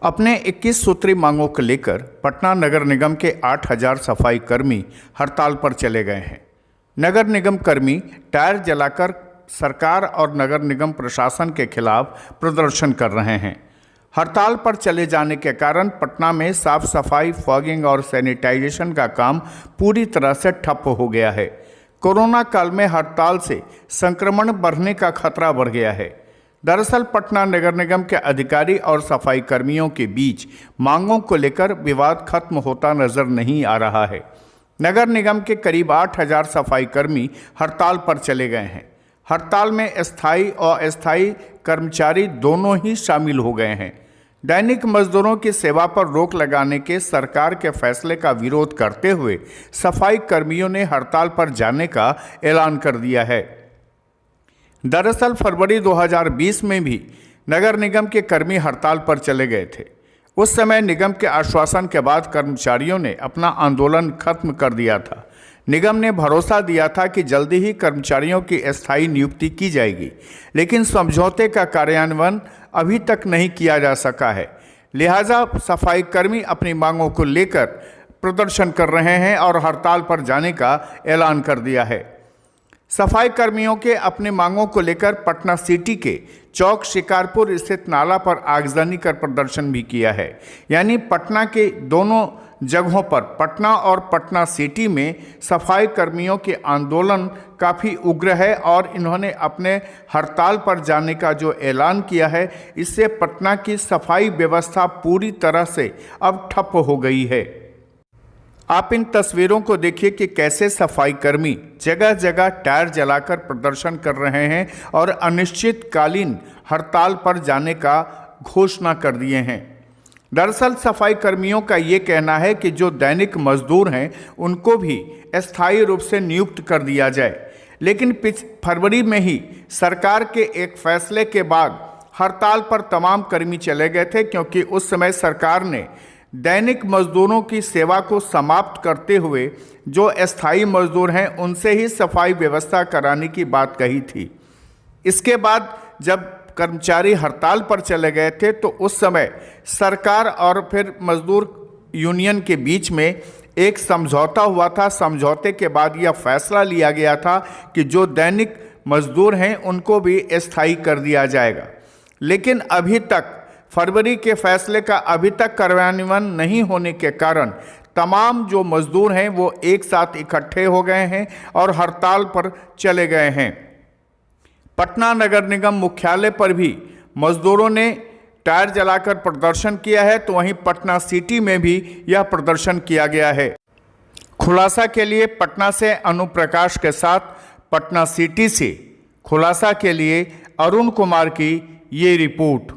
अपने 21 सूत्री मांगों को लेकर पटना नगर निगम के 8,000 सफाई कर्मी हड़ताल पर चले गए हैं। नगर निगम कर्मी टायर जलाकर सरकार और नगर निगम प्रशासन के खिलाफ प्रदर्शन कर रहे हैं। हड़ताल पर चले जाने के कारण पटना में साफ सफाई, फॉगिंग और सैनिटाइजेशन का काम पूरी तरह से ठप हो गया है। कोरोना काल में हड़ताल से संक्रमण बढ़ने का खतरा बढ़ गया है। दरअसल पटना नगर निगम के अधिकारी और सफाई कर्मियों के बीच मांगों को लेकर विवाद खत्म होता नजर नहीं आ रहा है। नगर निगम के करीब 8,000 सफाई कर्मी हड़ताल पर चले गए हैं। हड़ताल में स्थायी और अस्थायी कर्मचारी दोनों ही शामिल हो गए हैं। दैनिक मजदूरों की सेवा पर रोक लगाने के सरकार के फैसले का विरोध करते हुए सफाई कर्मियों ने हड़ताल पर जाने का ऐलान कर दिया है। दरअसल फरवरी 2020 में भी नगर निगम के कर्मी हड़ताल पर चले गए थे। उस समय निगम के आश्वासन के बाद कर्मचारियों ने अपना आंदोलन खत्म कर दिया था। निगम ने भरोसा दिया था कि जल्दी ही कर्मचारियों की अस्थायी नियुक्ति की जाएगी, लेकिन समझौते का कार्यान्वयन अभी तक नहीं किया जा सका है। लिहाजा सफाई कर्मी अपनी मांगों को लेकर प्रदर्शन कर रहे हैं और हड़ताल पर जाने का ऐलान कर दिया है। सफाई कर्मियों के अपने मांगों को लेकर पटना सिटी के चौक शिकारपुर स्थित नाला पर आगजनी कर प्रदर्शन भी किया है। यानी पटना के दोनों जगहों पर, पटना और पटना सिटी में सफाई कर्मियों के आंदोलन काफ़ी उग्र है और इन्होंने अपने हड़ताल पर जाने का जो ऐलान किया है, इससे पटना की सफाई व्यवस्था पूरी तरह से अब ठप हो गई है। आप इन तस्वीरों को देखिए कि कैसे सफाई कर्मी जगह जगह टायर जलाकर प्रदर्शन कर रहे हैं और अनिश्चितकालीन हड़ताल पर जाने का घोषणा कर दिए हैं। दरअसल सफाई कर्मियों का ये कहना है कि जो दैनिक मजदूर हैं उनको भी अस्थायी रूप से नियुक्त कर दिया जाए, लेकिन फरवरी में ही सरकार के एक फैसले के बाद हड़ताल पर तमाम कर्मी चले गए थे, क्योंकि उस समय सरकार ने दैनिक मजदूरों की सेवा को समाप्त करते हुए जो अस्थायी मजदूर हैं उनसे ही सफाई व्यवस्था कराने की बात कही थी। इसके बाद जब कर्मचारी हड़ताल पर चले गए थे तो उस समय सरकार और फिर मजदूर यूनियन के बीच में एक समझौता हुआ था। समझौते के बाद यह फैसला लिया गया था कि जो दैनिक मजदूर हैं उनको भी अस्थायी कर दिया जाएगा, लेकिन अभी तक फरवरी के फैसले का अभी तक कार्यान्वयन नहीं होने के कारण तमाम जो मजदूर हैं वो एक साथ इकट्ठे हो गए हैं और हड़ताल पर चले गए हैं। पटना नगर निगम मुख्यालय पर भी मजदूरों ने टायर जलाकर प्रदर्शन किया है, तो वहीं पटना सिटी में भी यह प्रदर्शन किया गया है। खुलासा के लिए पटना से अनुप्रकाश के साथ पटना सिटी से खुलासा के लिए अरुण कुमार की ये रिपोर्ट।